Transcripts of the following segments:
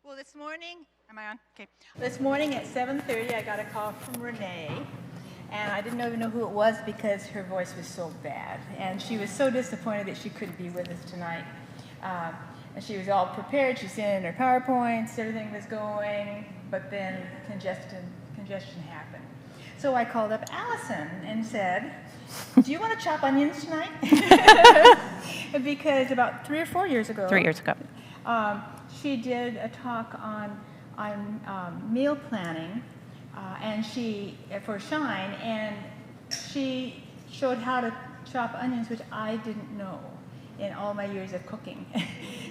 Well, this morning, am I on? Okay. This morning at 7:30, I got a call from Renee, and I didn't even know who it was because her voice was so bad, and she was so disappointed that she couldn't be with us tonight. And she was all prepared. She sent in her PowerPoints, everything was going, but then congestion happened. So I called up Allison and said, "Do you want to chop onions tonight?" Because about 3 or 4 years ago. 3 years ago. She did a talk on meal planning, and for Shine, and she showed how to chop onions, which I didn't know in all my years of cooking.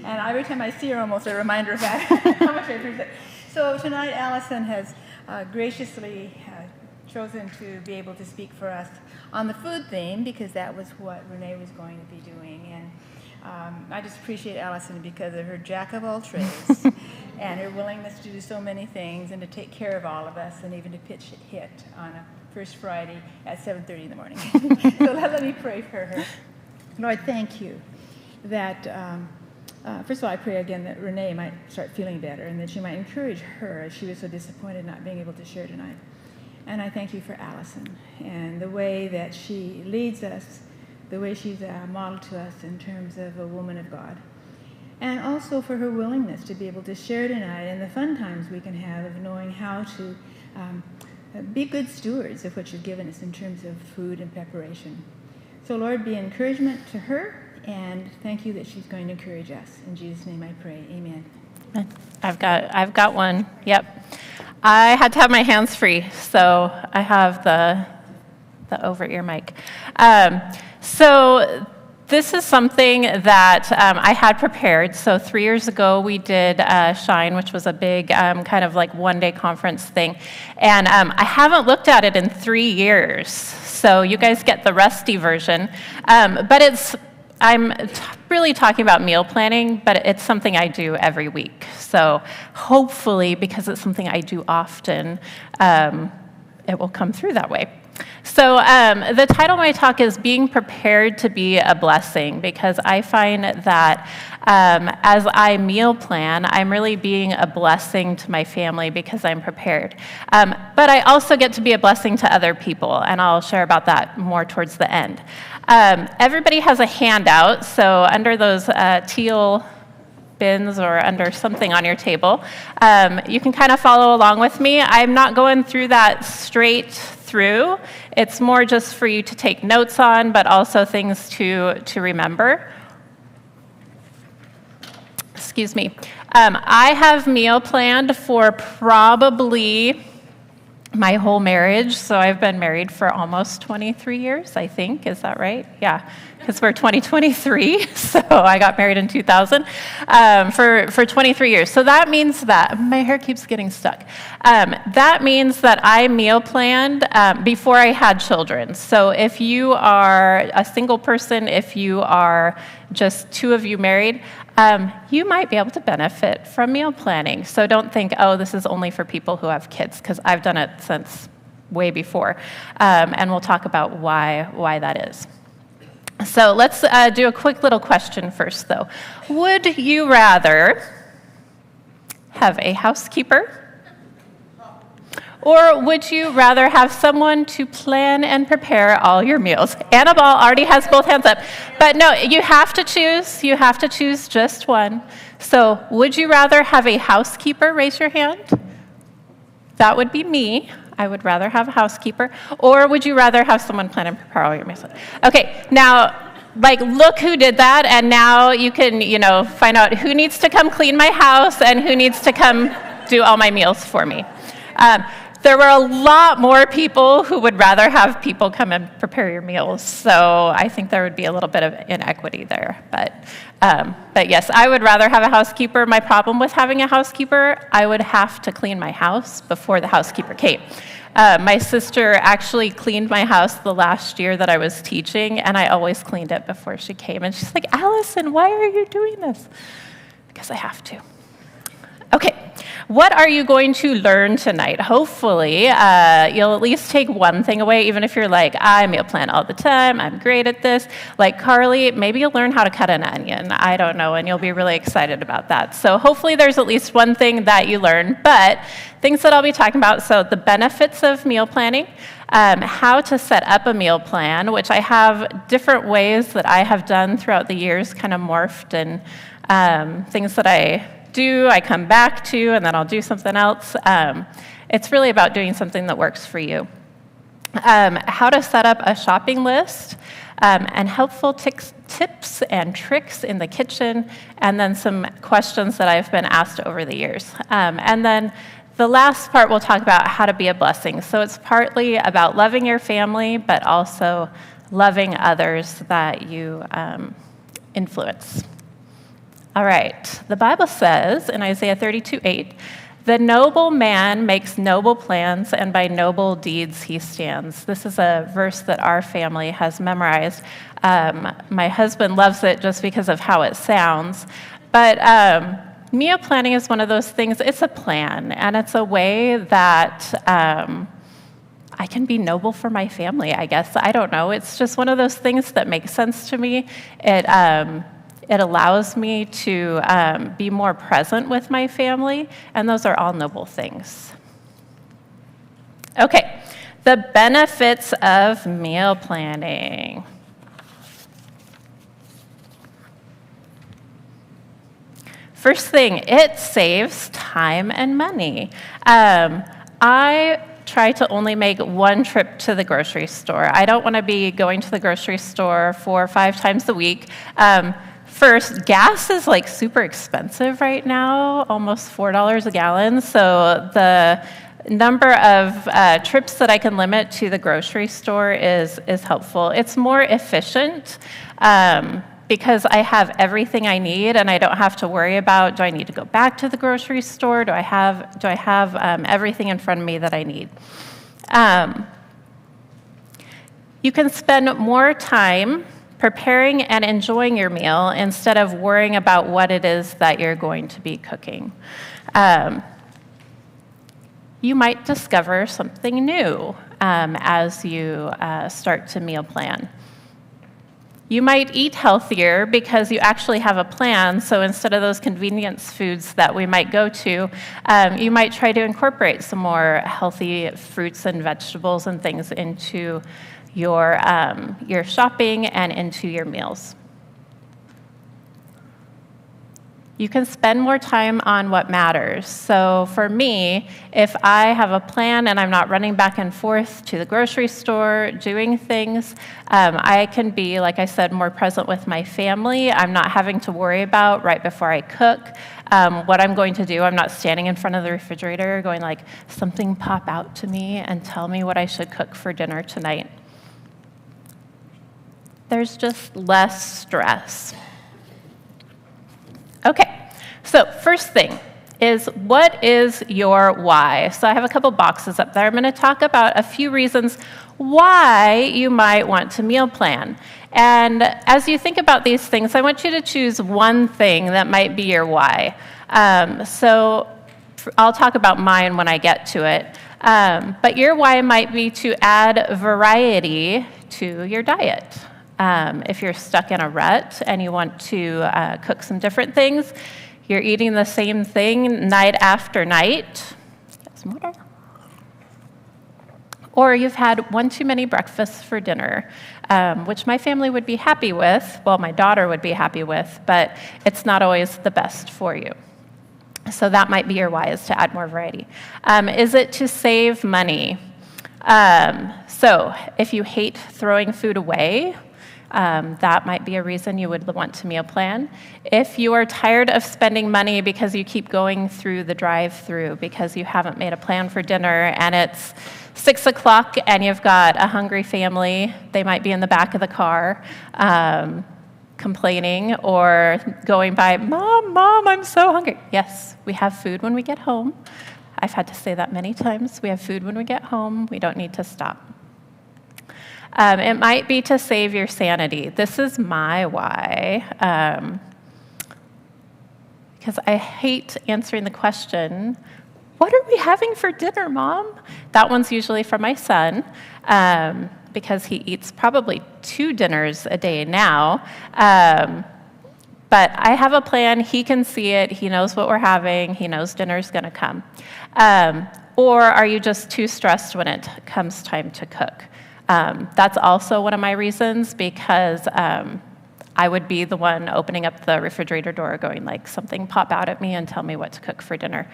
And every time I see her, almost a reminder of that, how much I appreciate it. So tonight, Allison has graciously chosen to be able to speak for us on the food theme, because that was what Renee was going to be doing. And I just appreciate Allison because of her jack of all trades and her willingness to do so many things and to take care of all of us and even to pitch hit on a first Friday at 7:30 in the morning. So let me pray for her. Lord, thank you that, first of all, I pray again that Renee might start feeling better and that you might encourage her as she was so disappointed not being able to share tonight. And I thank you for Allison and the way that she leads us, the way she's a model to us in terms of a woman of God. And also for her willingness to be able to share tonight and the fun times we can have of knowing how to be good stewards of what you've given us in terms of food and preparation. So Lord, be encouragement to her, and thank you that she's going to encourage us. In Jesus' name I pray, amen. I've got one, yep. I had to have my hands free, so I have the over-ear mic. So this is something that I had prepared. So 3 years ago, we did Shine, which was a big kind of like one-day conference thing. And I haven't looked at it in 3 years. So you guys get the rusty version. But I'm really talking about meal planning, but it's something I do every week. So hopefully, because it's something I do often, it will come through that way. So the title of my talk is Being Prepared to Be a Blessing, because I find that as I meal plan, I'm really being a blessing to my family because I'm prepared. But I also get to be a blessing to other people, and I'll share about that more towards the end. Everybody has a handout, so under those teal bins or under something on your table, you can kind of follow along with me. I'm not going through that straight through. It's more just for you to take notes on, but also things to remember. Excuse me. I have meal planned for probably my whole marriage. So I've been married for almost 23 years, I think. Is that right? Yeah, because we're 2023. So I got married in 2000 for 23 years. So that means that my hair keeps getting stuck. That means that I meal planned before I had children. So if you are a single person, if you are just two of you married, you might be able to benefit from meal planning. So don't think, oh, this is only for people who have kids, because I've done it since way before. And we'll talk about why that is. So let's do a quick little question first, though. Would you rather have a housekeeper? Or would you rather have someone to plan and prepare all your meals? Annabelle already has both hands up. But no, you have to choose. You have to choose just one. So would you rather have a housekeeper? Raise your hand. That would be me. I would rather have a housekeeper. Or would you rather have someone plan and prepare all your meals? Okay, now, look who did that. And now you can, find out who needs to come clean my house and who needs to come do all my meals for me. There were a lot more people who would rather have people come and prepare your meals, so I think there would be a little bit of inequity there. But yes, I would rather have a housekeeper. My problem with having a housekeeper, I would have to clean my house before the housekeeper came. My sister actually cleaned my house the last year that I was teaching, and I always cleaned it before she came. And she's like, "Allison, why are you doing this?" Because I have to. Okay, What are you going to learn tonight? Hopefully, you'll at least take one thing away, even if you're like, I meal plan all the time, I'm great at this. Like Carly, maybe you'll learn how to cut an onion. I don't know, and you'll be really excited about that. So hopefully there's at least one thing that you learn, but things that I'll be talking about, so the benefits of meal planning, how to set up a meal plan, which I have different ways that I have done throughout the years, kind of morphed, and things that I do, I come back to, and then I'll do something else. It's really about doing something that works for you. How to set up a shopping list, and helpful tips and tricks in the kitchen, and then some questions that I've been asked over the years. And then the last part, we'll talk about how to be a blessing. So it's partly about loving your family, but also loving others that you influence. All right, the Bible says in Isaiah 32:8, "The noble man makes noble plans, and by noble deeds he stands." This is a verse that our family has memorized. My husband loves it just because of how it sounds. But meal planning is one of those things, it's a plan, and it's a way that I can be noble for my family, I guess. I don't know. It's just one of those things that makes sense to me. It allows me to be more present with my family, and those are all noble things. Okay, the benefits of meal planning. First thing, it saves time and money. I try to only make one trip to the grocery store. I don't want to be going to the grocery store 4 or 5 times a week. First, gas is like super expensive right now, almost $4 a gallon. So the number of trips that I can limit to the grocery store is helpful. It's more efficient because I have everything I need, and I don't have to worry about, do I need to go back to the grocery store? Do I have everything in front of me that I need? You can spend more time preparing and enjoying your meal instead of worrying about what it is that you're going to be cooking. You might discover something new as you start to meal plan. You might eat healthier because you actually have a plan, so instead of those convenience foods that we might go to, you might try to incorporate some more healthy fruits and vegetables and things into your shopping and into your meals. You can spend more time on what matters. So for me, if I have a plan and I'm not running back and forth to the grocery store doing things, I can be, like I said, more present with my family. I'm not having to worry about right before I cook what I'm going to do. I'm not standing in front of the refrigerator going like, something pop out to me and tell me what I should cook for dinner tonight. There's just less stress. Okay, so first thing is, what is your why? So I have a couple boxes up there. I'm going to talk about a few reasons why you might want to meal plan. And as you think about these things, I want you to choose one thing that might be your why. So I'll talk about mine when I get to it. But your why might be to add variety to your diet. If you're stuck in a rut and you want to cook some different things, you're eating the same thing night after night. Get some water. Or you've had one too many breakfasts for dinner, which my family would be happy with, well, my daughter would be happy with, but it's not always the best for you. So that might be your why, is to add more variety. Is it to save money? So if you hate throwing food away, that might be a reason you would want to meal plan. If you are tired of spending money because you keep going through the drive-through because you haven't made a plan for dinner and it's 6 o'clock and you've got a hungry family, they might be in the back of the car complaining or going by, Mom, I'm so hungry. Yes, we have food when we get home. I've had to say that many times. We have food when we get home. We don't need to stop. It might be to save your sanity. This is my why, because I hate answering the question, what are we having for dinner, Mom? That one's usually from my son, because he eats probably 2 dinners a day now. But I have a plan. He can see it. He knows what we're having. He knows dinner's going to come. Or are you just too stressed when it comes time to cook? That's also one of my reasons, because I would be the one opening up the refrigerator door going like, something pop out at me and tell me what to cook for dinner.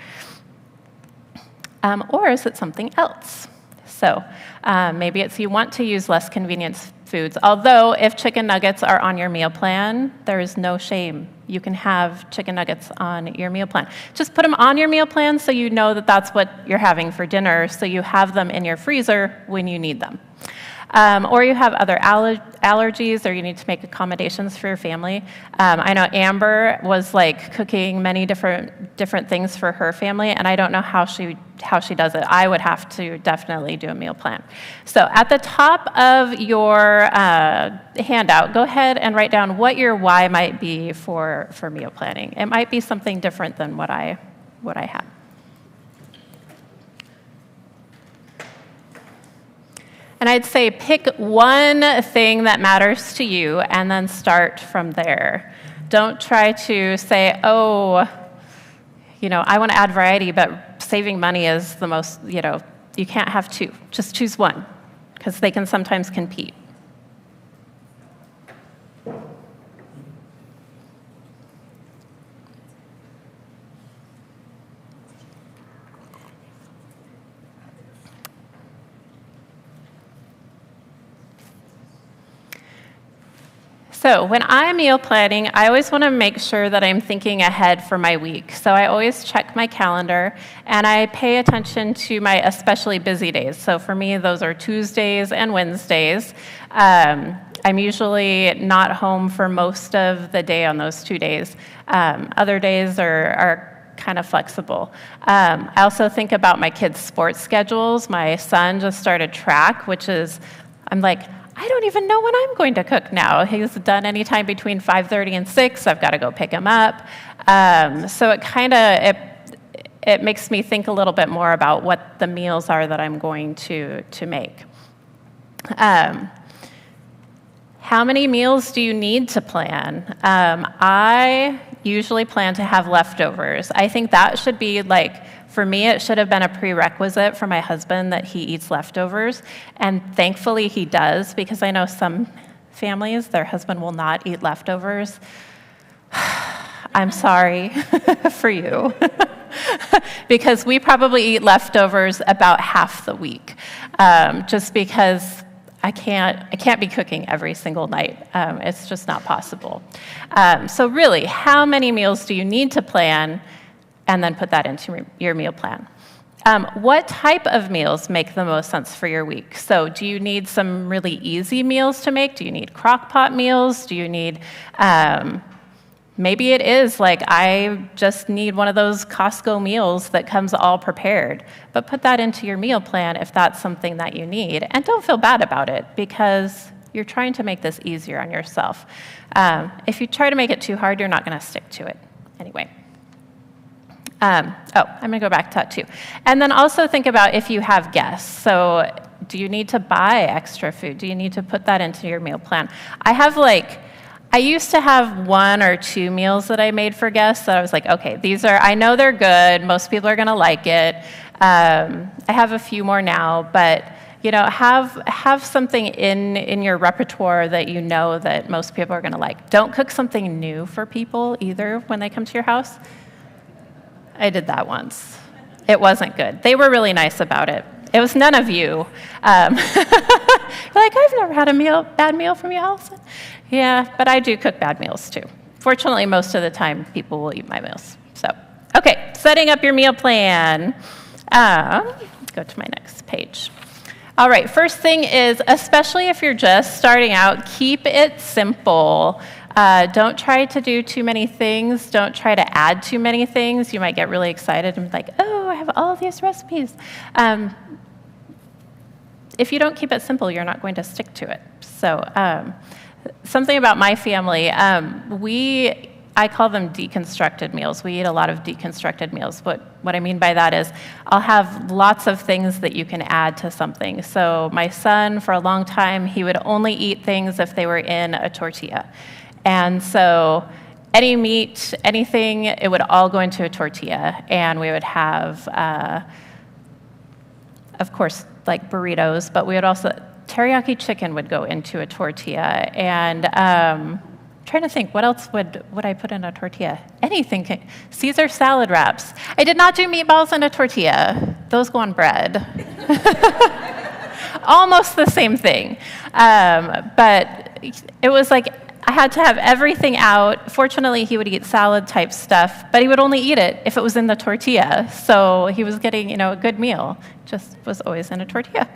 Or is it something else? So maybe it's you want to use less convenient foods. Although if chicken nuggets are on your meal plan, there is no shame. You can have chicken nuggets on your meal plan. Just put them on your meal plan so you know that that's what you're having for dinner, so you have them in your freezer when you need them. Or you have other allergies, or you need to make accommodations for your family. I know Amber was like cooking many different things for her family, and I don't know how she does it. I would have to definitely do a meal plan. So at the top of your handout, go ahead and write down what your why might be for meal planning. It might be something different than what I had. And I'd say pick one thing that matters to you and then start from there. Don't try to say, oh, I want to add variety, but saving money is the most, you can't have 2. Just choose one, because they can sometimes compete. So when I'm meal planning, I always want to make sure that I'm thinking ahead for my week. So I always check my calendar, and I pay attention to my especially busy days. So for me, those are Tuesdays and Wednesdays. I'm usually not home for most of the day on those 2 days. Other days are kind of flexible. I also think about my kids' sports schedules. My son just started track, I'm like, I don't even know when I'm going to cook now. He's done any time between 5:30 and 6. I've got to go pick him up. So it makes me think a little bit more about what the meals are that I'm going to make. How many meals do you need to plan? I usually plan to have leftovers. I think that should be for me, it should have been a prerequisite for my husband that he eats leftovers. And thankfully he does, because I know some families, their husband will not eat leftovers. I'm sorry for you. Because we probably eat leftovers about half the week, just because I can't be cooking every single night. It's just not possible. So really, how many meals do you need to plan? And then put that into your meal plan. What type of meals make the most sense for your week? So do you need some really easy meals to make? Do you need crock pot meals? Do you need, maybe it is I just need one of those Costco meals that comes all prepared. But put that into your meal plan if that's something that you need. And don't feel bad about it, because you're trying to make this easier on yourself. If you try to make it too hard, you're not going to stick to it. Anyway. I'm going to go back to that too. And then also think about if you have guests. So do you need to buy extra food? Do you need to put that into your meal plan? I used to have 1 or 2 meals that I made for guests that I was like, okay, I know they're good. Most people are going to like it. I have a few more now, but have something in your repertoire that you know that most people are going to like. Don't cook something new for people either when they come to your house. I did that once. It wasn't good. They were really nice about it. It was none of you. I've never had a bad meal from you, Allison. Yeah, but I do cook bad meals too. Fortunately, most of the time, people will eat my meals. So, okay, setting up your meal plan. Let's go to my next page. All right, first thing is, especially if you're just starting out, keep it simple. Don't try to do too many things. Don't try to add too many things. You might get really excited and be like, oh, I have all these recipes. If you don't keep it simple, you're not going to stick to it. So something about my family, we I call them deconstructed meals. We eat a lot of deconstructed meals. What I mean by that is I'll have lots of things that you can add to something. So my son, for a long time, he would only eat things if they were in a tortilla. And so any meat, anything, it would all go into a tortilla. And we would have, of course, like burritos, but we would also, teriyaki chicken would go into a tortilla. And trying to think, what else would I put in a tortilla? Anything. Caesar salad wraps. I did not do meatballs in a tortilla. Those go on bread. Almost the same thing. But it was like I had to have everything out. Fortunately, he would eat salad-type stuff, but he would only eat it if it was in the tortilla. So he was getting, a good meal. Just was always in a tortilla.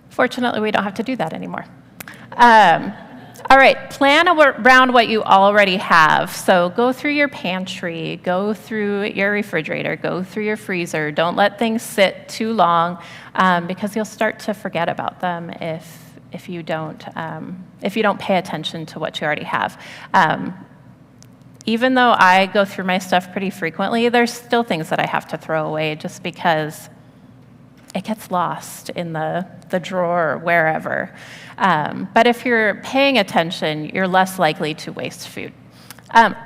Fortunately, we don't have to do that anymore. All right, plan around what you already have. So go through your pantry, go through your refrigerator, go through your freezer. Don't let things sit too long because you'll start to forget about them if you don't pay attention to what you already have. Even though I go through my stuff pretty frequently, there's still things that I have to throw away just because it gets lost in the drawer or wherever. But if you're paying attention, you're less likely to waste food.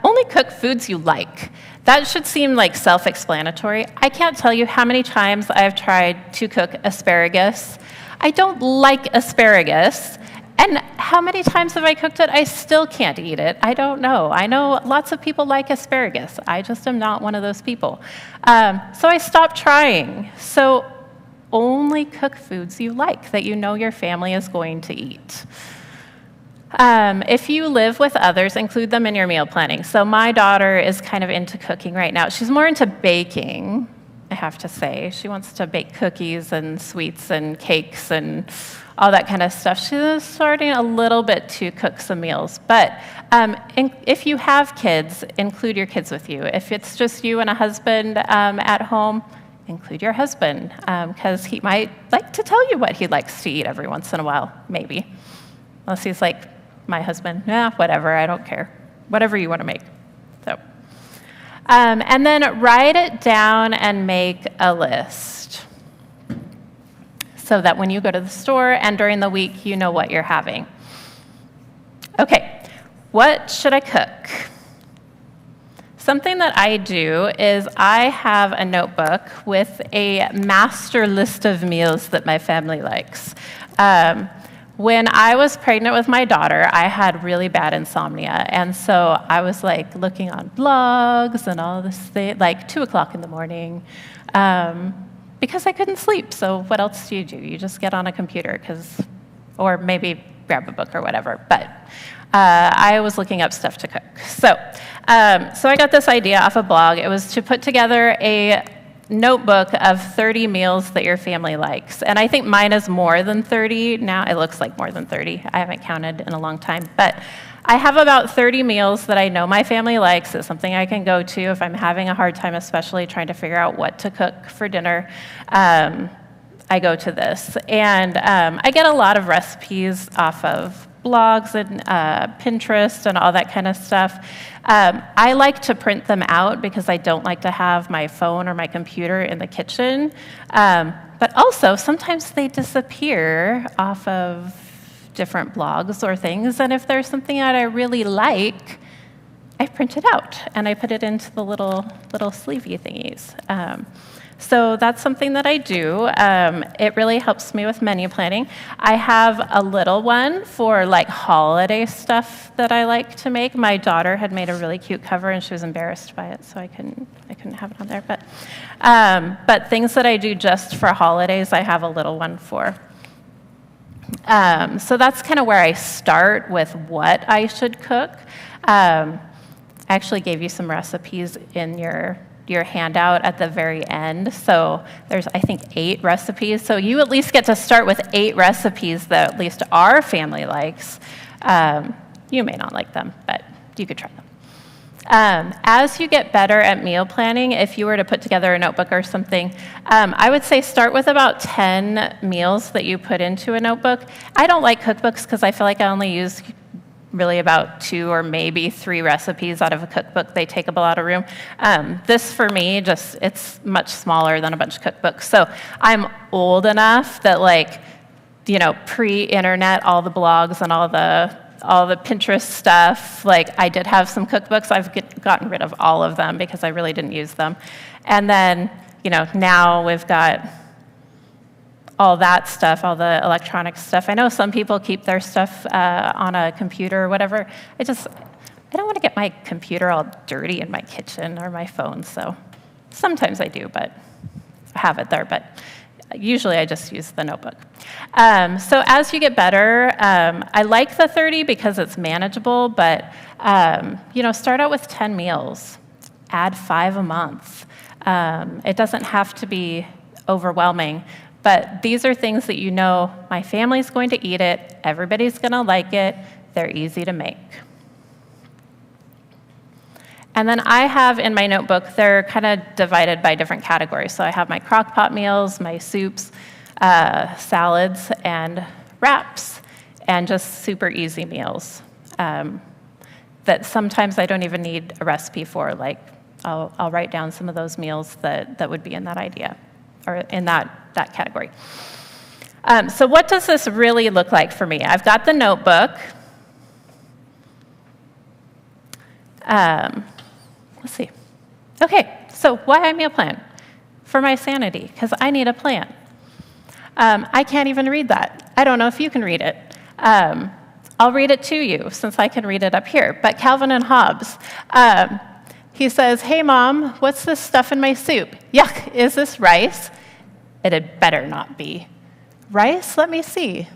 Only cook foods you like. That should seem like self-explanatory. I can't tell you how many times I've tried to cook asparagus. I don't like asparagus. And how many times have I cooked it? I still can't eat it. I don't know. I know lots of people like asparagus. I just am not one of those people. So I stopped trying. So only cook foods you like that you know your family is going to eat. If you live with others, include them in your meal planning. So my daughter is kind of into cooking right now. She's more into baking, I have to say. She wants to bake cookies and sweets and cakes and all that kind of stuff. She's starting a little bit to cook some meals. But if you have kids, include your kids with you. If it's just you and a husband at home, include your husband, because he might like to tell you what he likes to eat every once in a while, maybe. Unless he's like, my husband, whatever, I don't care. Whatever you want to make. So, and then write it down and make a list so that when you go to the store and during the week, you know what you're having. Okay, what should I cook? Something that I do is I have a notebook with a master list of meals that my family likes. When I was pregnant with my daughter, I had really bad insomnia. And so I was like looking on blogs and all this thing, like 2 o'clock in the morning, because I couldn't sleep. So what else do? You just get on a computer, or maybe grab a book or whatever. But I was looking up stuff to cook. So I got this idea off a blog. It was to put together a notebook of 30 meals that your family likes. And I think mine is more than 30 now. It looks like more than 30. I haven't counted in a long time. But I have about 30 meals that I know my family likes. It's something I can go to if I'm having a hard time, especially trying to figure out what to cook for dinner. I go to this. And I get a lot of recipes off of blogs and Pinterest and all that kind of stuff. I like to print them out because I don't like to have my phone or my computer in the kitchen. But also, sometimes they disappear off of different blogs or things. And if there's something that I really like, I print it out and I put it into the little sleevey thingies. So that's something that I do. It really helps me with menu planning. I have a little one for like holiday stuff that I like to make. My daughter had made a really cute cover and she was embarrassed by it, so I couldn't have it on there. But things that I do just for holidays, I have a little one for. So that's kind of where I start with what I should cook. I actually gave you some recipes in your handout at the very end. So there's, I think, 8 recipes. So you at least get to start with 8 recipes that at least our family likes. You may not like them, but you could try them. As you get better at meal planning, if you were to put together a notebook or something, I would say start with about 10 meals that you put into a notebook. I don't like cookbooks because I feel like I only use really about 2 or maybe 3 recipes out of a cookbook. They take up a lot of room. This, for me, it's much smaller than a bunch of cookbooks. So I'm old enough that, like, you know, pre-internet, all the blogs and all the Pinterest stuff, like, I did have some cookbooks. I've gotten rid of all of them because I really didn't use them. And then, you know, now we've got all that stuff, all the electronic stuff. I know some people keep their stuff on a computer or whatever. I don't want to get my computer all dirty in my kitchen or my phone, so sometimes I do, but I have it there, but usually I just use the notebook. So as you get better, I like the 30 because it's manageable, but you know, start out with 10 meals, add 5 a month. It doesn't have to be overwhelming, but these are things that you know my family's going to eat it, everybody's going to like it, they're easy to make. And then I have in my notebook, they're kind of divided by different categories. So I have my crock pot meals, my soups, salads, and wraps, and just super easy meals that sometimes I don't even need a recipe for. Like, I'll write down some of those meals that would be in that idea, or in that category. So what does this really look like for me? I've got the notebook. Let's see. Okay, so why a meal plan? For my sanity, because I need a plan. I can't even read that. I don't know if you can read it. I'll read it to you, since I can read it up here. But Calvin and Hobbes, he says, "Hey, Mom, what's this stuff in my soup? Yuck, is this rice?" It had better not be. "Rice? Let me see."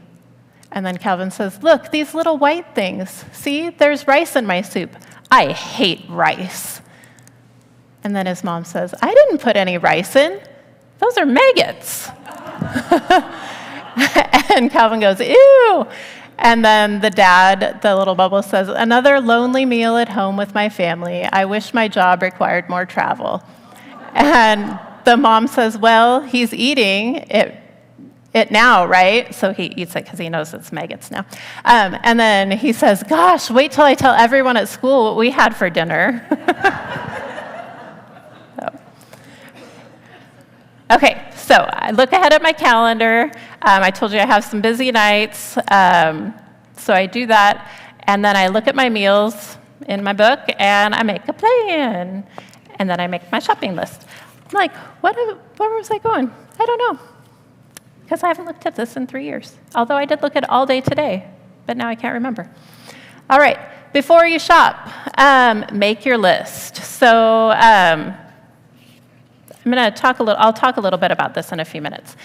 And then Calvin says, "Look, these little white things. See, there's rice in my soup. I hate rice." And then his mom says, "I didn't put any rice in. Those are maggots." And Calvin goes, "Ew." And then the dad, the little bubble, says, "Another lonely meal at home with my family. I wish my job required more travel." And the mom says, "Well, he's eating it now, right?" So he eats it because he knows it's maggots now. And then he says, "Gosh, wait till I tell everyone at school what we had for dinner." Okay, so I look ahead at my calendar. I told you I have some busy nights, so I do that. And then I look at my meals in my book, and I make a plan. And then I make my shopping list. I'm like, where was I going? I don't know, because I haven't looked at this in 3 years. Although I did look at it all day today, but now I can't remember. All right, before you shop, make your list. So I'll talk a little bit about this in a few minutes.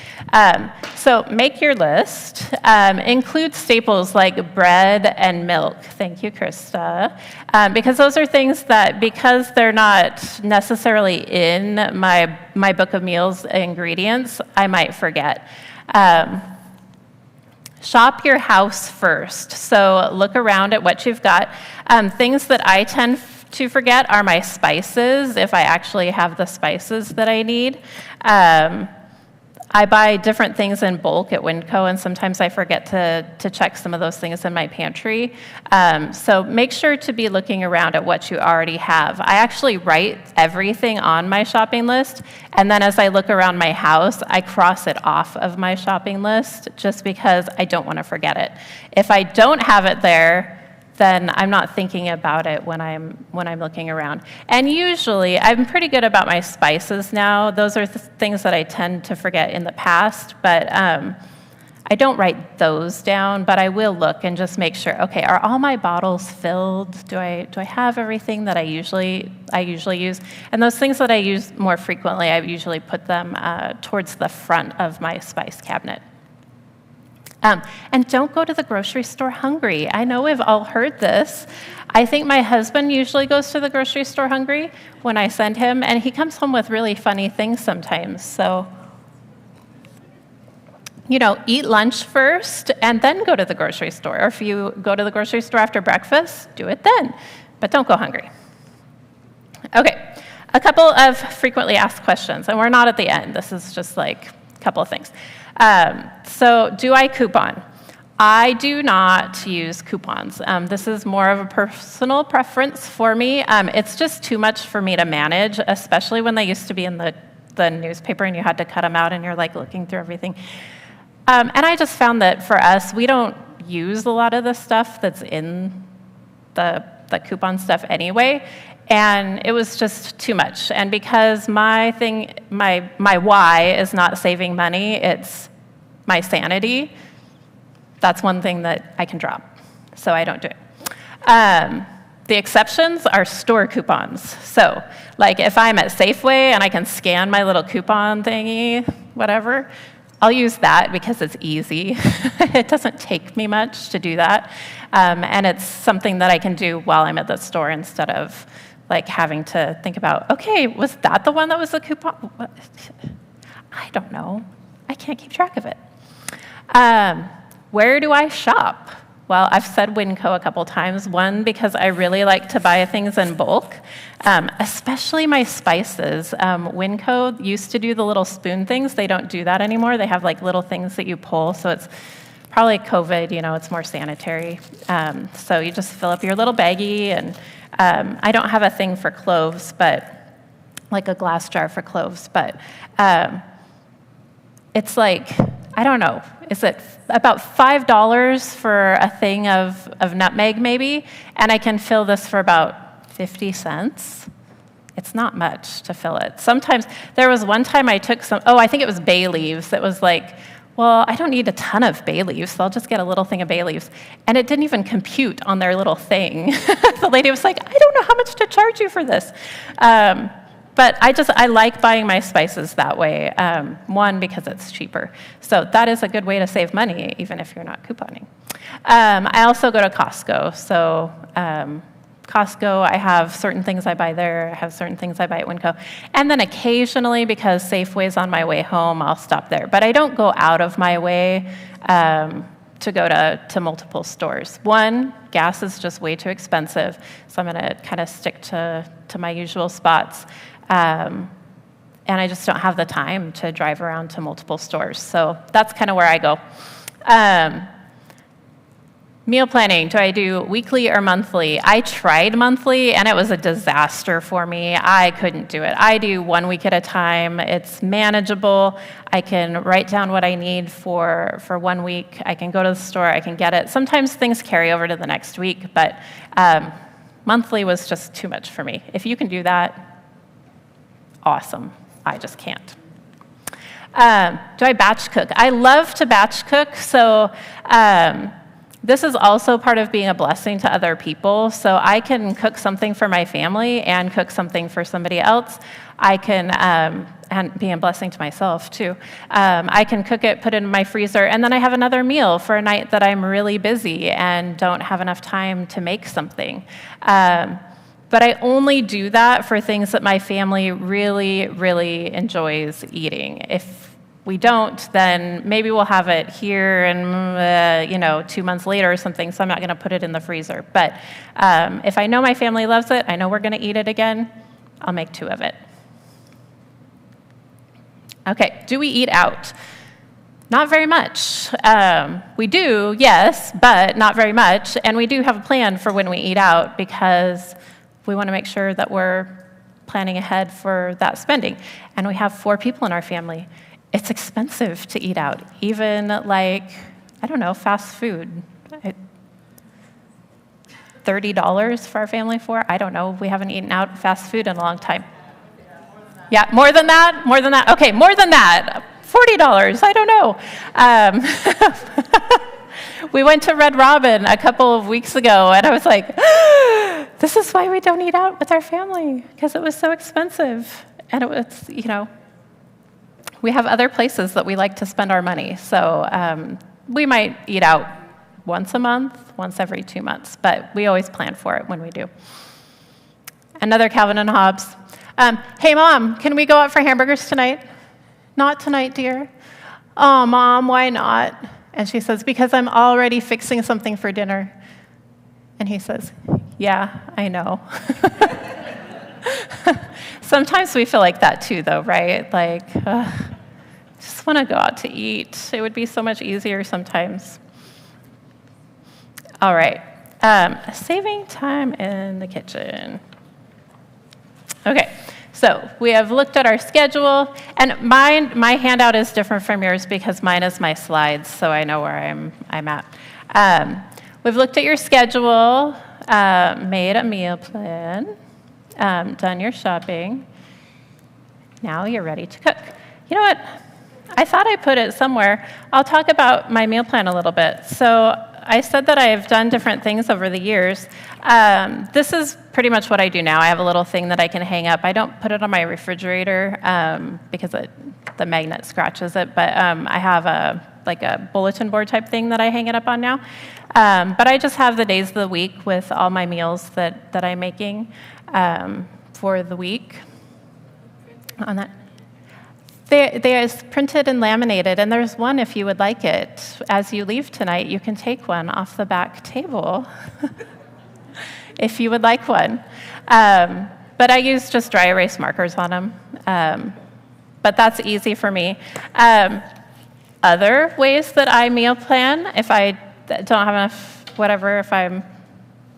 So make your list. Include staples like bread and milk. Thank you, Krista. Because those are things that, because they're not necessarily in my book of meals ingredients, I might forget. Shop your house first. So look around at what you've got. Things that I tend to forget are my spices, if I actually have the spices that I need. I buy different things in bulk at Winco, and sometimes I forget to check some of those things in my pantry. So make sure to be looking around at what you already have. I actually write everything on my shopping list, and then as I look around my house, I cross it off of my shopping list just because I don't want to forget it. If I don't have it there, then I'm not thinking about it when I'm looking around. And usually, I'm pretty good about my spices now. Those are things that I tend to forget in the past, but I don't write those down, but I will look and just make sure, okay, are all my bottles filled? Do I have everything that I usually use? And those things that I use more frequently, I usually put them towards the front of my spice cabinet. And don't go to the grocery store hungry. I know we've all heard this. I think my husband usually goes to the grocery store hungry when I send him, and he comes home with really funny things sometimes. So, eat lunch first and then go to the grocery store. Or if you go to the grocery store after breakfast, do it then. But don't go hungry. Okay, a couple of frequently asked questions, and we're not at the end. This is just like a couple of things. So do I coupon? I do not use coupons. This is more of a personal preference for me. It's just too much for me to manage, especially when they used to be in the newspaper and you had to cut them out and you're like looking through everything. And I just found that for us, we don't use a lot of the stuff that's in the coupon stuff anyway, and it was just too much. And because my why is not saving money, it's my sanity, that's one thing that I can drop, so I don't do it. The exceptions are store coupons. So, like if I'm at Safeway and I can scan my little coupon thingy, whatever, I'll use that because it's easy. It doesn't take me much to do that. And it's something that I can do while I'm at the store instead of like having to think about, okay, was that the one that was the coupon? I don't know. I can't keep track of it. Where do I shop? Well, I've said Winco a couple times. One, because I really like to buy things in bulk, especially my spices. Winco used to do the little spoon things. They don't do that anymore. They have like little things that you pull, so it's probably COVID, it's more sanitary. So you just fill up your little baggie, and I don't have a thing for cloves, but like a glass jar for cloves, but it's like, I don't know, is it about $5 for a thing of nutmeg maybe, and I can fill this for about 50 cents. It's not much to fill it. Sometimes, there was one time I took I think it was bay leaves. It was like, well, I don't need a ton of bay leaves, so I'll just get a little thing of bay leaves. And it didn't even compute on their little thing. The lady was like, I don't know how much to charge you for this. But I like buying my spices that way. One, because it's cheaper. So that is a good way to save money, even if you're not couponing. I also go to Costco. So Costco, I have certain things I buy there. I have certain things I buy at Winco. And then occasionally, because Safeway's on my way home, I'll stop there. But I don't go out of my way to go to multiple stores. One, gas is just way too expensive, so I'm going to kind of stick to my usual spots. And I just don't have the time to drive around to multiple stores. So that's kind of where I go. Meal planning, do I do weekly or monthly? I tried monthly, and it was a disaster for me. I couldn't do it. I do 1 week at a time. It's manageable. I can write down what I need for 1 week. I can go to the store. I can get it. Sometimes things carry over to the next week, but monthly was just too much for me. If you can do that, awesome. I just can't. Do I batch cook? I love to batch cook, so this is also part of being a blessing to other people. So I can cook something for my family and cook something for somebody else. I can, and be a blessing to myself too. I can cook it, put it in my freezer, and then I have another meal for a night that I'm really busy and don't have enough time to make something. But I only do that for things that my family really, really enjoys eating. If we don't, then maybe we'll have it here and 2 months later or something, so I'm not going to put it in the freezer. But if I know my family loves it, I know we're going to eat it again, I'll make 2 of it. Okay, do we eat out? Not very much. We do, yes, but not very much. And we do have a plan for when we eat out because we want to make sure that we're planning ahead for that spending. And we have 4 people in our family. It's expensive to eat out, even like, I don't know, fast food. $30 for our family for? I don't know. We haven't eaten out fast food in a long time. Yeah, more than that? More than that? Okay, more than that. $40, I don't know. We went to Red Robin a couple of weeks ago, and I was like, this is why we don't eat out with our family, because it was so expensive. And it was, we have other places that we like to spend our money. So we might eat out once a month, once every 2 months, but we always plan for it when we do. Another Calvin and Hobbes. Hey, Mom, can we go out for hamburgers tonight? Not tonight, dear. Oh, Mom, why not? And she says, because I'm already fixing something for dinner. And he says, yeah, I know. Sometimes we feel like that too, though, right? Like, just want to go out to eat. It would be so much easier sometimes. All right. Saving time in the kitchen. Okay. So we have looked at our schedule, and my handout is different from yours because mine is my slides, so I know where I'm at. We've looked at your schedule, made a meal plan, done your shopping. Now you're ready to cook. You know what? I thought I put it somewhere. I'll talk about my meal plan a little bit. So I said that I have done different things over the years. This is pretty much what I do now. I have a little thing that I can hang up. I don't put it on my refrigerator because the magnet scratches it, but I have a bulletin board type thing that I hang it up on now. But I just have the days of the week with all my meals that I'm making for the week on that. They're printed and laminated, and there's one if you would like it. As you leave tonight, you can take one off the back table if you would like one. But I use just dry erase markers on them. But that's easy for me. Other ways that I meal plan, if I don't have enough, whatever, if I'm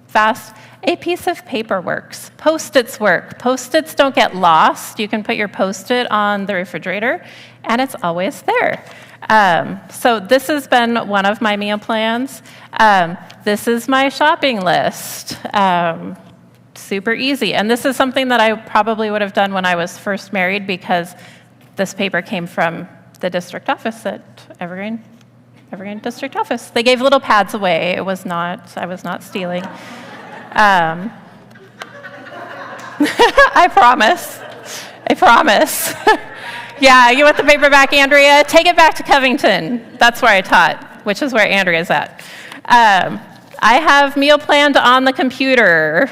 fast, a piece of paper works. Post-its work. Post-its don't get lost. You can put your Post-it on the refrigerator, and it's always there. So this has been one of my meal plans. This is my shopping list. Super easy. And this is something that I probably would have done when I was first married because this paper came from the district office at Evergreen district office. They gave little pads away. I was not stealing. I promise. Yeah, you want the paper back, Andrea? Take it back to Covington. That's where I taught, which is where Andrea's at. I have meal planned on the computer.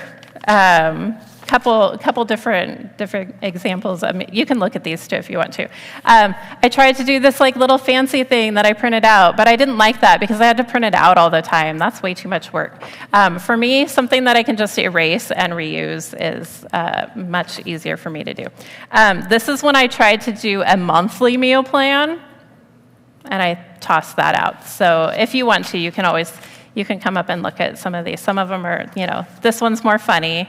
Couple different examples. You can look at these too if you want to. I tried to do this little fancy thing that I printed out, but I didn't like that because I had to print it out all the time. That's way too much work. For me, something that I can just erase and reuse is much easier for me to do. This is when I tried to do a monthly meal plan, and I tossed that out. So if you want to, you can come up and look at some of these. Some of them are, this one's more funny.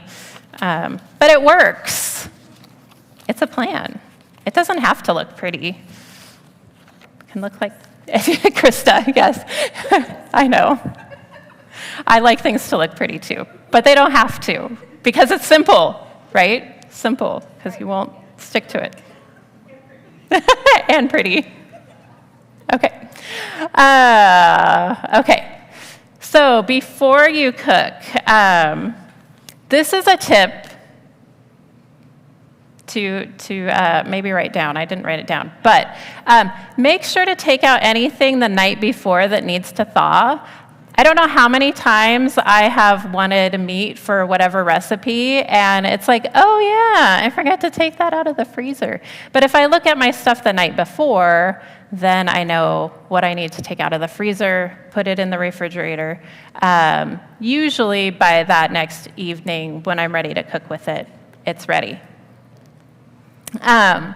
But it works. It's a plan. It doesn't have to look pretty. It can look like Krista, yes. I know. I like things to look pretty too, but they don't have to because it's simple, right? Simple, because you won't stick to it. And pretty. Okay. Okay. So before you cook, this is a tip to maybe write down. I didn't write it down. But make sure to take out anything the night before that needs to thaw. I don't know how many times I have wanted meat for whatever recipe, and it's like, oh yeah, I forgot to take that out of the freezer. But if I look at my stuff the night before, then I know what I need to take out of the freezer, put it in the refrigerator. Usually by that next evening, when I'm ready to cook with it, it's ready. And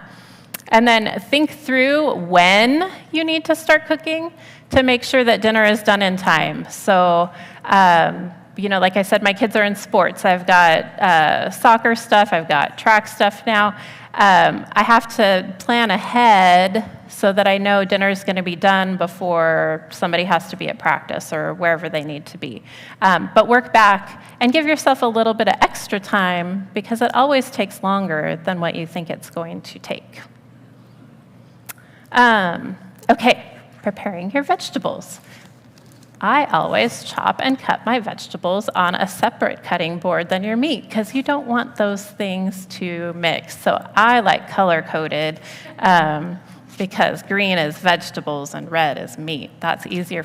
then think through when you need to start cooking to make sure that dinner is done in time. So, like I said, my kids are in sports. I've got soccer stuff. I've got track stuff now. I have to plan ahead so that I know dinner is going to be done before somebody has to be at practice or wherever they need to be. But work back and give yourself a little bit of extra time because it always takes longer than what you think it's going to take. Okay, preparing your vegetables. I always chop and cut my vegetables on a separate cutting board than your meat because you don't want those things to mix. So I like color-coded because green is vegetables and red is meat. That's easy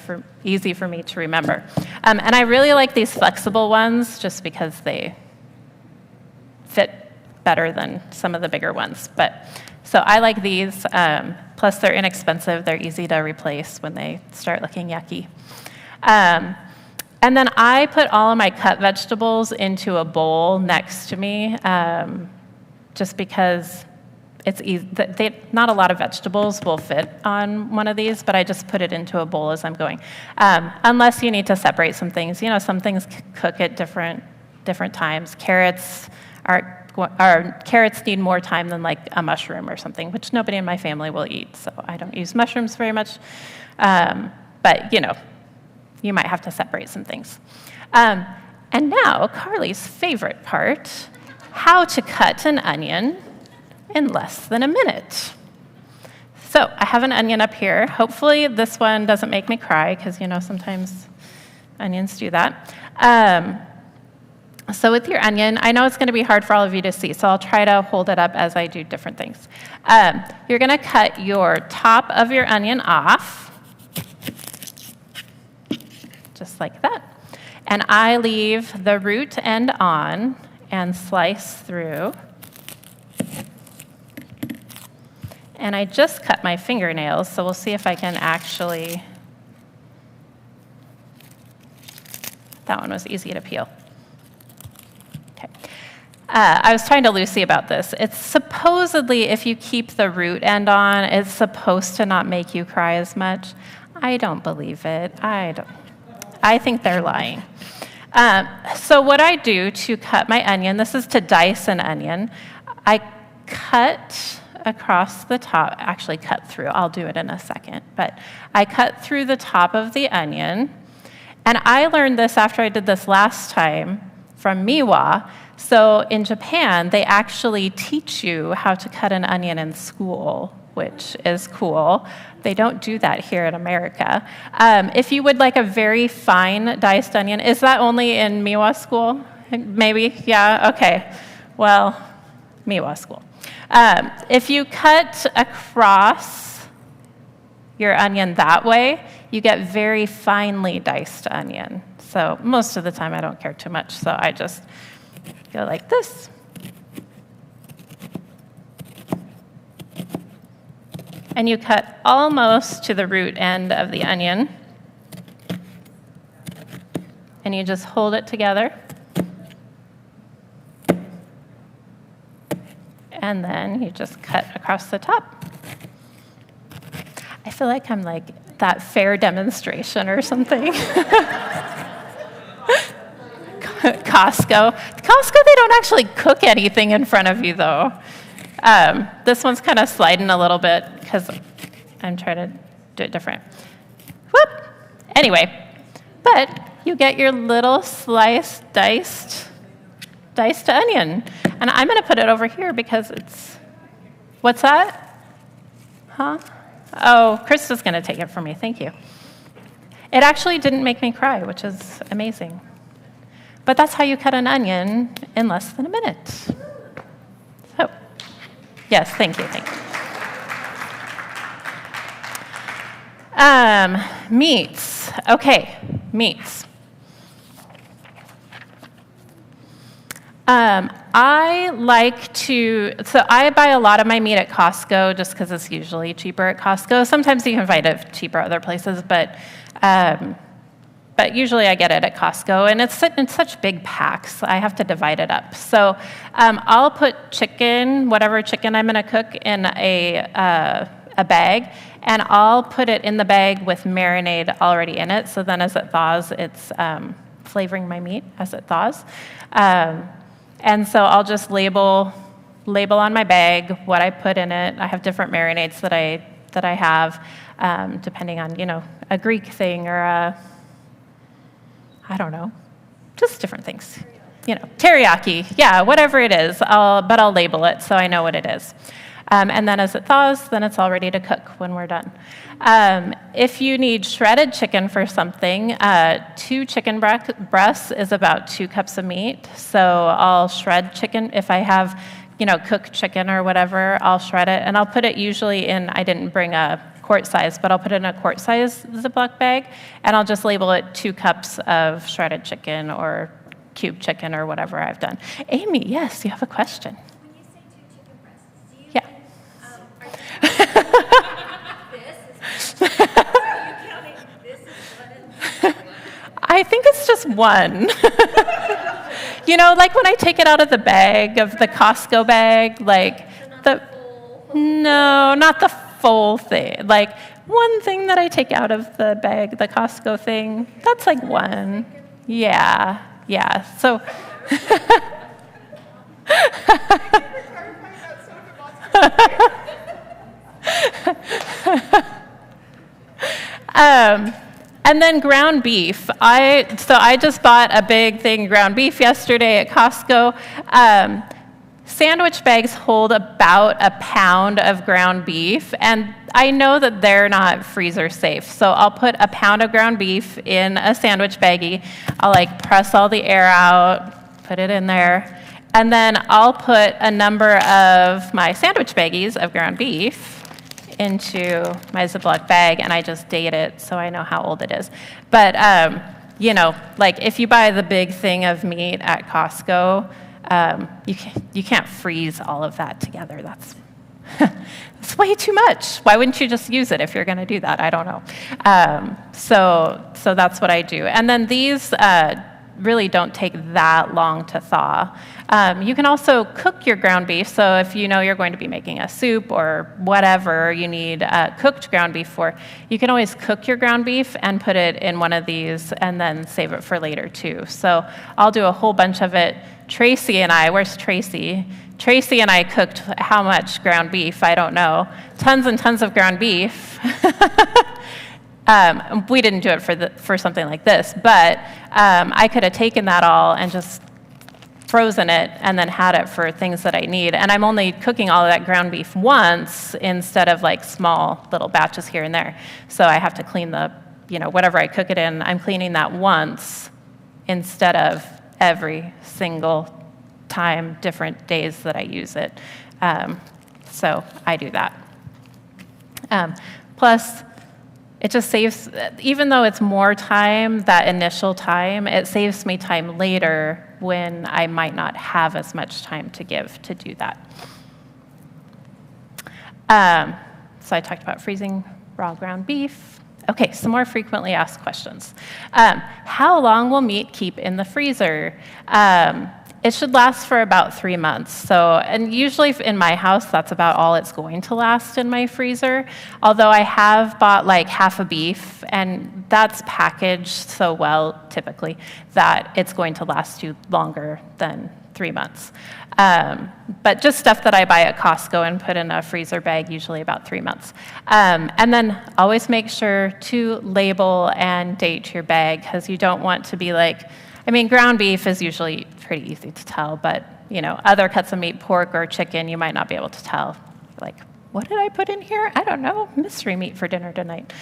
for me to remember. And I really like these flexible ones just because they fit better than some of the bigger ones. So I like these. Plus, they're inexpensive. They're easy to replace when they start looking yucky. And then I put all of my cut vegetables into a bowl next to me, just because it's easy. Not a lot of vegetables will fit on one of these, but I just put it into a bowl as I'm going. Unless you need to separate some things. You know, some things cook at different times. Carrots need more time than like a mushroom or something, which nobody in my family will eat, so I don't use mushrooms very much. But, you know, you might have to separate some things. And now, Carly's favorite part, how to cut an onion in less than a minute. So I have an onion up here. Hopefully this one doesn't make me cry, because, you know, sometimes onions do that. So with your onion, I know it's going to be hard for all of you to see, so I'll try to hold it up as I do different things. You're going to cut your top of your onion off, just like that. And I leave the root end on and slice through. And I just cut my fingernails, so we'll see if I can actually... That one was easy to peel. Okay. I was talking to Lucy about this. It's supposedly, if you keep the root end on, it's supposed to not make you cry as much. I don't believe it. I think they're lying. So what I do to cut my onion, this is to dice an onion. I cut across the top, actually cut through, I'll do it in a second, but I cut through the top of the onion, and I learned this after I did this last time from Miwa. So in Japan, they actually teach you how to cut an onion in school, which is cool. They don't do that here in America. If you would like a very fine diced onion, is that only in Miwa school? Maybe, yeah, okay. Well, Miwa school. If you cut across your onion that way, you get very finely diced onion. So most of the time I don't care too much, so I just go like this. And you cut almost to the root end of the onion. And you just hold it together. And then you just cut across the top. I feel like I'm like that fair demonstration or something. Costco. Costco, they don't actually cook anything in front of you, though. This one's kind of sliding a little bit because I'm trying to do it different. Whoop! Anyway, but you get your little sliced, diced onion. And I'm going to put it over here because it's... What's that? Huh? Oh, Krista's going to take it for me. Thank you. It actually didn't make me cry, which is amazing. But that's how you cut an onion in less than a minute. So, yes, thank you. Meats. Okay, meats. I like to, so I buy a lot of my meat at Costco just because it's usually cheaper at Costco. Sometimes you can find it cheaper other places, but usually I get it at Costco, and it's in such big packs, I have to divide it up. So I'll put chicken, whatever chicken I'm going to cook, in a bag, and I'll put it in the bag with marinade already in it, so then as it thaws, it's flavoring my meat as it thaws. And so I'll just label on my bag what I put in it. I have different marinades that I have, depending on, a Greek thing or I don't know, just different things. Teriyaki, yeah, whatever it is, but I'll label it so I know what it is. And then as it thaws, then it's all ready to cook when we're done. If you need shredded chicken for something, 2 chicken breasts is about 2 cups of meat. So I'll shred chicken. If I have, cooked chicken or whatever, I'll shred it. And I'll put it usually in, I didn't bring a quart size, but I'll put it in a quart size Ziploc bag, and I'll just label it 2 cups of shredded chicken or cubed chicken or whatever I've done. Amy, yes, you have a question. When you say 2 chicken breasts, do you are you counting this as one? I think it's just one. Like when I take it out of the bag, of the Costco bag, like the... No, not the full thing. Like one thing that I take out of the bag, the Costco thing, that's like one. Yeah, yeah. So. And then ground beef. I just bought a big thing of ground beef yesterday at Costco. Sandwich bags hold about a pound of ground beef, and I know that they're not freezer safe. So I'll put a pound of ground beef in a sandwich baggie. I'll like press all the air out, put it in there, and then I'll put a number of my sandwich baggies of ground beef into my Ziploc bag, and I just date it so I know how old it is. But, you know, like if you buy the big thing of meat at Costco, you can't freeze all of that together. That's way too much. Why wouldn't you just use it if you're going to do that? I don't know. So that's what I do. And then these really don't take that long to thaw. You can also cook your ground beef. So if you know you're going to be making a soup or whatever you need cooked ground beef for, you can always cook your ground beef and put it in one of these and then save it for later too. So I'll do a whole bunch of it. Tracy and I, where's Tracy? Tracy and I cooked how much ground beef? I don't know. Tons and tons of ground beef. We didn't do it for something like this, but I could have taken that all and just frozen it and then had it for things that I need. And I'm only cooking all of that ground beef once instead of like small little batches here and there. So I have to clean whatever I cook it in, I'm cleaning that once instead of every single time, different days that I use it. So I do that. Plus, it just saves, even though it's more time, that initial time, it saves me time later when I might not have as much time to give to do that. So I talked about freezing raw ground beef. Okay, some more frequently asked questions. How long will meat keep in the freezer? It should last for about 3 months. So, and usually in my house, that's about all it's going to last in my freezer. Although I have bought like half a beef, and that's packaged so well, typically, that it's going to last you longer than 3 months. But just stuff that I buy at Costco and put in a freezer bag, usually about 3 months. And then always make sure to label and date your bag, because you don't want to be like, ground beef is usually pretty easy to tell, but, other cuts of meat, pork or chicken, you might not be able to tell. Like, what did I put in here? I don't know. Mystery meat for dinner tonight.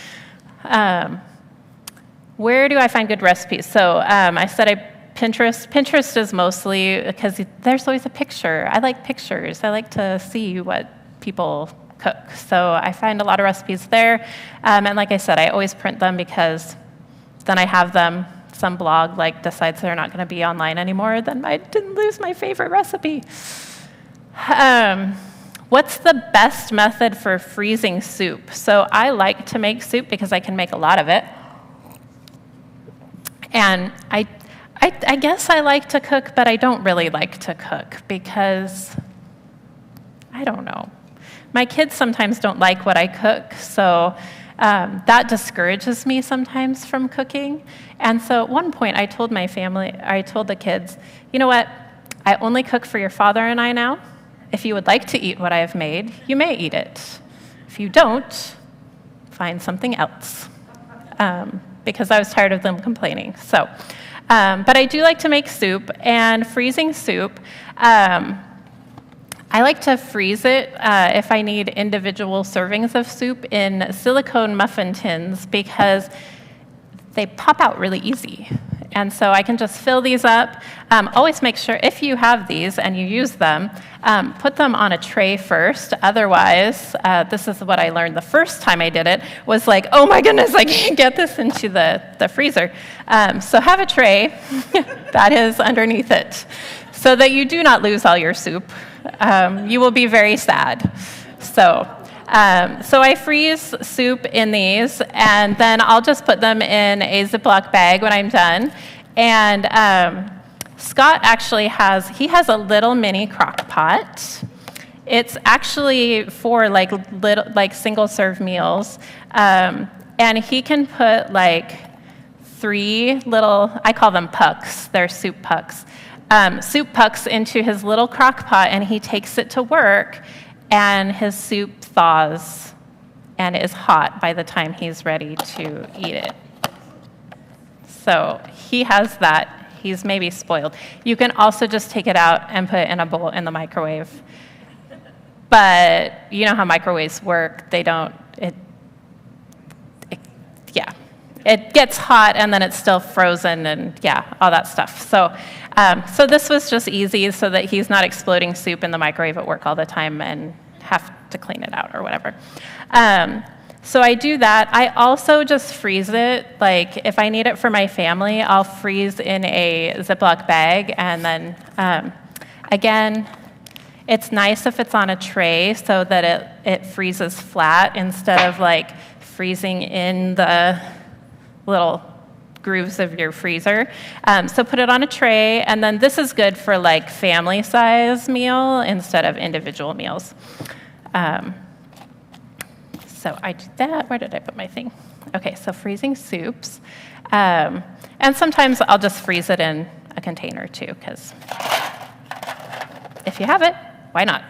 Where do I find good recipes? So I said Pinterest. Pinterest is mostly because there's always a picture. I like pictures. I like to see what people cook. So I find a lot of recipes there. And like I said, I always print them because then I have them. Some blog decides they're not going to be online anymore, then I didn't lose my favorite recipe. What's the best method for freezing soup? So I like to make soup because I can make a lot of it. And I guess I like to cook, but I don't really like to cook because, I don't know. My kids sometimes don't like what I cook, so that discourages me sometimes from cooking. And so at one point I told the kids, you know what, I only cook for your father and I now. If you would like to eat what I have made, you may eat it. If you don't, find something else. Because I was tired of them complaining. So, but I do like to make soup, and freezing soup, I like to freeze it if I need individual servings of soup in silicone muffin tins because they pop out really easy. And so I can just fill these up. Always make sure, if you have these and you use them, put them on a tray first. Otherwise, this is what I learned the first time I did it, was like, oh my goodness, I can't get this into the freezer. So have a tray that is underneath it so that you do not lose all your soup. You will be very sad. So I freeze soup in these, and then I'll just put them in a Ziploc bag when I'm done. And Scott actually has a little mini crock pot, It's actually for like little, like single serve meals. And he can put like 3 little, I call them pucks, they're soup pucks, soup pucks into his little crock pot, and he takes it to work, and his soup thaws and is hot by the time he's ready to eat it. So he has that. He's maybe spoiled. You can also just take it out and put it in a bowl in the microwave. But you know how microwaves work. They don't, yeah. It gets hot and then it's still frozen and yeah, all that stuff. So, so this was just easy so that he's not exploding soup in the microwave at work all the time and have to clean it out or whatever. So I do that. I also just freeze it. Like if I need it for my family, I'll freeze in a Ziploc bag. And then again, it's nice if it's on a tray so that it freezes flat instead of like freezing in the little grooves of your freezer. So put it on a tray, and then this is good for like family size meal instead of individual meals. So I did that. Where did I put my thing? Okay, so freezing soups. And sometimes I'll just freeze it in a container too, because if you have it, why not?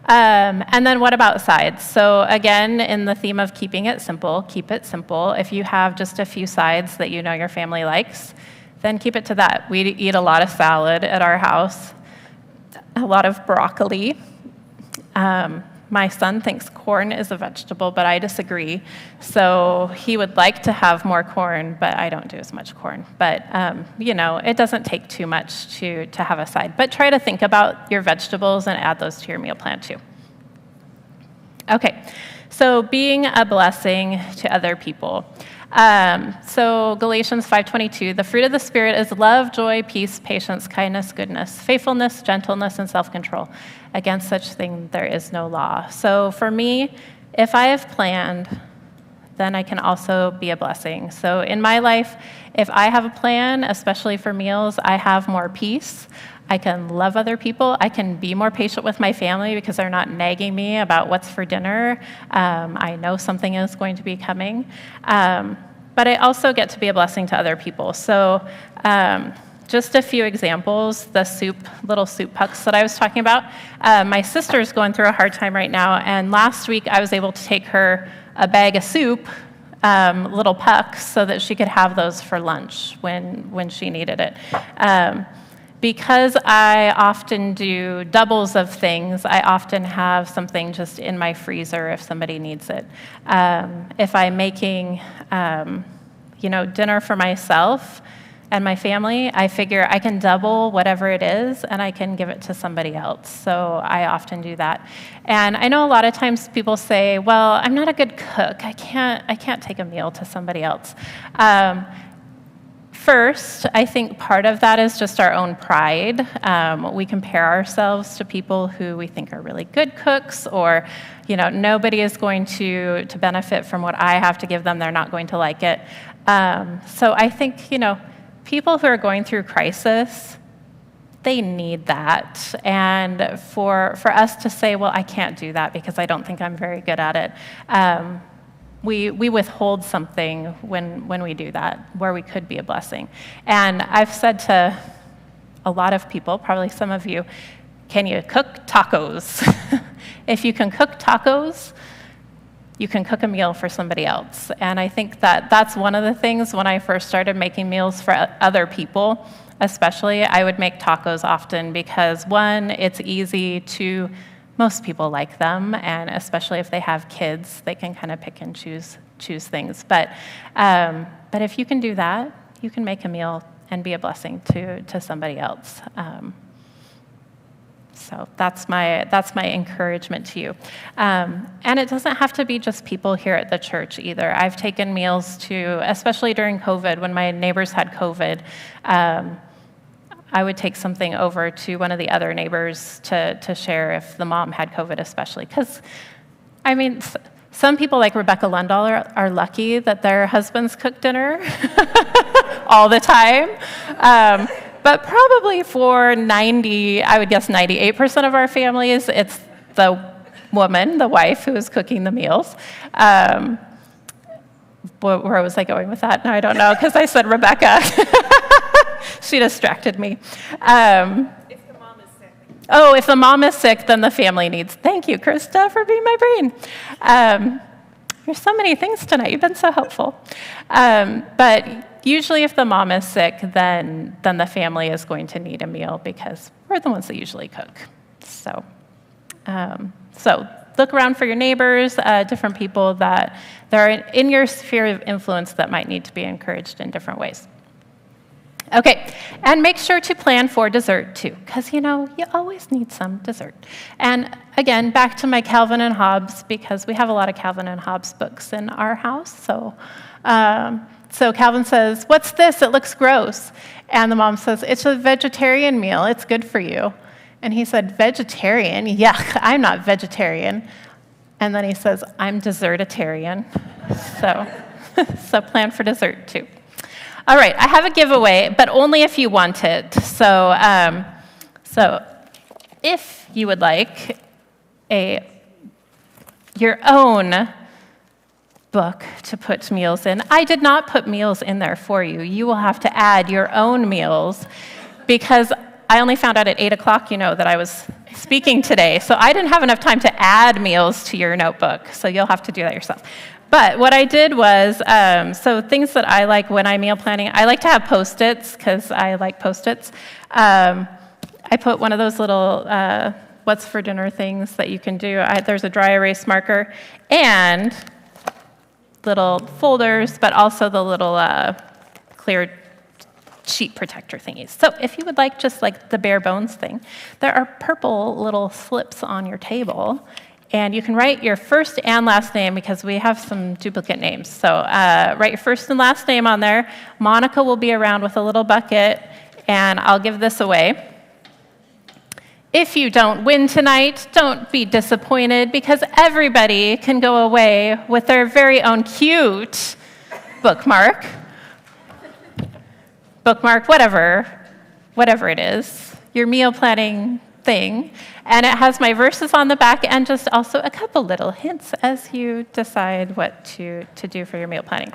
And then what about sides? So again, in the theme of keeping it simple, keep it simple. If you have just a few sides that you know your family likes, then keep it to that. We eat a lot of salad at our house, a lot of broccoli. My son thinks corn is a vegetable, but I disagree. So he would like to have more corn, but I don't do as much corn. But, you know, it doesn't take too much to have a side. But try to think about your vegetables and add those to your meal plan too. Okay, so being a blessing to other people. So Galatians 5:22, the fruit of the Spirit is love, joy, peace, patience, kindness, goodness, faithfulness, gentleness, and self-control. Against such thing there is no law. So for me, if I have planned, then I can also be a blessing. So in my life, if I have a plan, especially for meals, I have more peace. I can love other people. I can be more patient with my family because they're not nagging me about what's for dinner. I know something is going to be coming. But I also get to be a blessing to other people. So just a few examples, the little soup pucks that I was talking about. My sister's going through a hard time right now, and last week I was able to take her a bag of soup, little pucks, so that she could have those for lunch when she needed it. Because I often do doubles of things, I often have something just in my freezer if somebody needs it. If I'm making, dinner for myself and my family, I figure I can double whatever it is and I can give it to somebody else. So I often do that. And I know a lot of times people say, well, I'm not a good cook. I can't take a meal to somebody else. First, I think part of that is just our own pride. We compare ourselves to people who we think are really good cooks, or, nobody is going to benefit from what I have to give them. They're not going to like it. So I think, people who are going through crisis, they need that. And for us to say, well, I can't do that because I don't think I'm very good at it, we withhold something when we do that, where we could be a blessing. And I've said to a lot of people, probably some of you, can you cook tacos? If you can cook tacos, you can cook a meal for somebody else. And I think that's one of the things when I first started making meals for other people, especially, I would make tacos often because, one, it's easy to, most people like them, and especially if they have kids, they can kind of pick and choose things. But if you can do that, you can make a meal and be a blessing to somebody else. So that's my encouragement to you. And it doesn't have to be just people here at the church either. I've taken meals to, especially during COVID, when my neighbors had COVID, I would take something over to one of the other neighbors to share if the mom had COVID especially. Because, some people like Rebecca Lundahl are lucky that their husbands cook dinner all the time. But probably for 90, I would guess 98% of our families, it's the woman, the wife, who is cooking the meals. Where was I going with that? No, I don't know, because I said Rebecca. She distracted me. If the mom is sick. Oh, if the mom is sick, then the family needs. Thank you, Krista, for being my brain. There's so many things tonight. You've been so helpful. But usually if the mom is sick, then the family is going to need a meal because we're the ones that usually cook. So look around for your neighbors, different people that are in your sphere of influence that might need to be encouraged in different ways. Okay, and make sure to plan for dessert too, because you always need some dessert. And again, back to my Calvin and Hobbes, because we have a lot of Calvin and Hobbes books in our house. So Calvin says, "What's this? It looks gross." And the mom says, "It's a vegetarian meal. It's good for you." And he said, "Vegetarian? Yuck, I'm not vegetarian." And then he says, "I'm desertitarian." So plan for dessert too. All right, I have a giveaway, but only if you want it. So if you would like your own book to put meals in, I did not put meals in there for you. You will have to add your own meals because I only found out at 8 o'clock, that I was speaking today. So I didn't have enough time to add meals to your notebook. So you'll have to do that yourself. But what I did was, so things that I like when I'm meal planning, I like to have Post-its because I like Post-its. I put one of those little what's for dinner things that you can do. There's a dry erase marker and little folders, but also the little clear sheet protector thingies. So if you would like just like the bare bones thing, there are purple little slips on your table. And you can write your first and last name because we have some duplicate names. So write your first and last name on there. Monica will be around with a little bucket, and I'll give this away. If you don't win tonight, don't be disappointed because everybody can go away with their very own cute bookmark. Bookmark, whatever it is, your meal planning thing. And it has my verses on the back and just also a couple little hints as you decide what to do for your meal planning.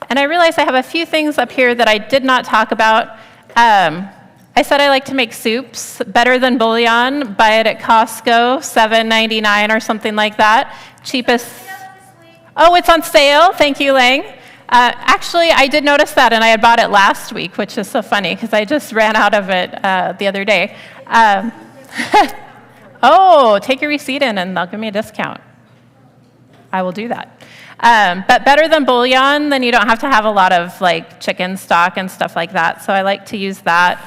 And I realize I have a few things up here that I did not talk about. I said I like to make soups, better than bouillon. Buy it at Costco, $7.99 or something like that. Cheapest. Oh, it's on sale. Thank you, Lang. Actually, I did notice that, and I had bought it last week, which is so funny because I just ran out of it the other day. Oh, take your receipt in, and they'll give me a discount. I will do that. But better than bouillon, then you don't have to have a lot of like chicken stock and stuff like that. So I like to use that.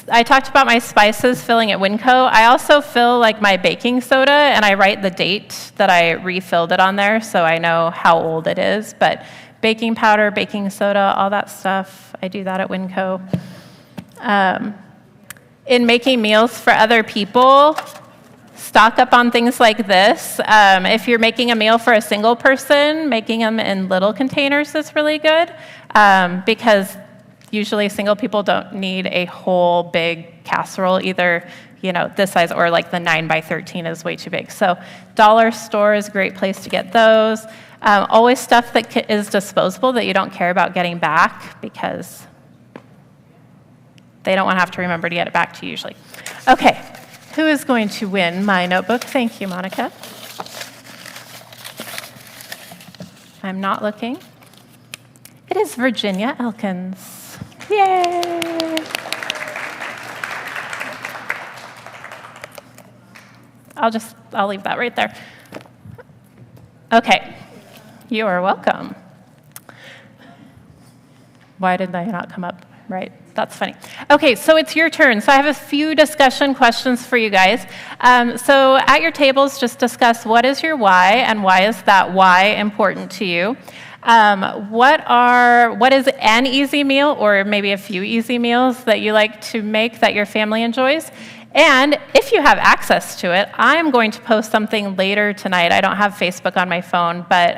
I talked about my spices filling at Winco. I also fill like my baking soda, and I write the date that I refilled it on there so I know how old it is. But baking powder, baking soda, all that stuff, I do that at Winco. In making meals for other people, stock up on things like this. If you're making a meal for a single person, making them in little containers is really good because usually single people don't need a whole big casserole, either this size or like the 9x13 is way too big. So dollar store is a great place to get those. Always stuff that is disposable that you don't care about getting back because they don't want to have to remember to get it back to you usually. Okay, who is going to win my notebook? Thank you, Monica. I'm not looking. It is Virginia Elkins. Yay! I'll leave that right there. Okay, you are welcome. Why did I not come up? Right, that's funny. Okay, so it's your turn. So I have a few discussion questions for you guys. So at your tables, just discuss what is your why and why is that why important to you. What is an easy meal or maybe a few easy meals that you like to make that your family enjoys? And if you have access to it, I'm going to post something later tonight. I don't have Facebook on my phone, but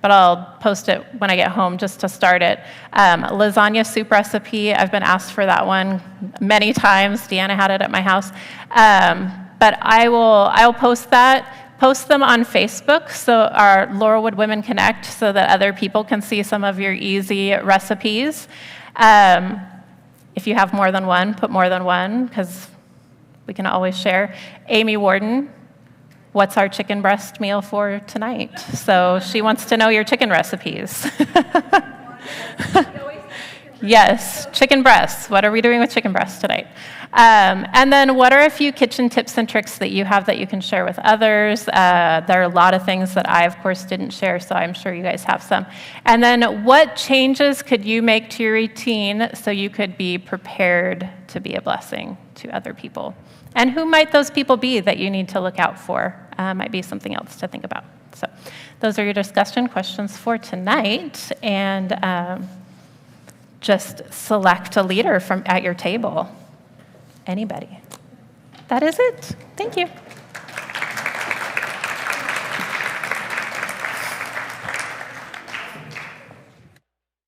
but I'll post it when I get home just to start it. Lasagna soup recipe, I've been asked for that one many times. Deanna had it at my house. But I'll post that, post them on Facebook, so our Laurelwood Women Connect, so that other people can see some of your easy recipes. If you have more than one, put more than one, because we can always share. Amy Warden, what's our chicken breast meal for tonight? So she wants to know your chicken recipes. Yes, chicken breasts. What are we doing with chicken breasts tonight? And then what are a few kitchen tips and tricks that you have that you can share with others? There are a lot of things that I, of course, didn't share, so I'm sure you guys have some. And then what changes could you make to your routine so you could be prepared to be a blessing to other people? And who might those people be that you need to look out for? Might be something else to think about. So those are your discussion questions for tonight. And just select a leader from at your table. Anybody. That is it. Thank you.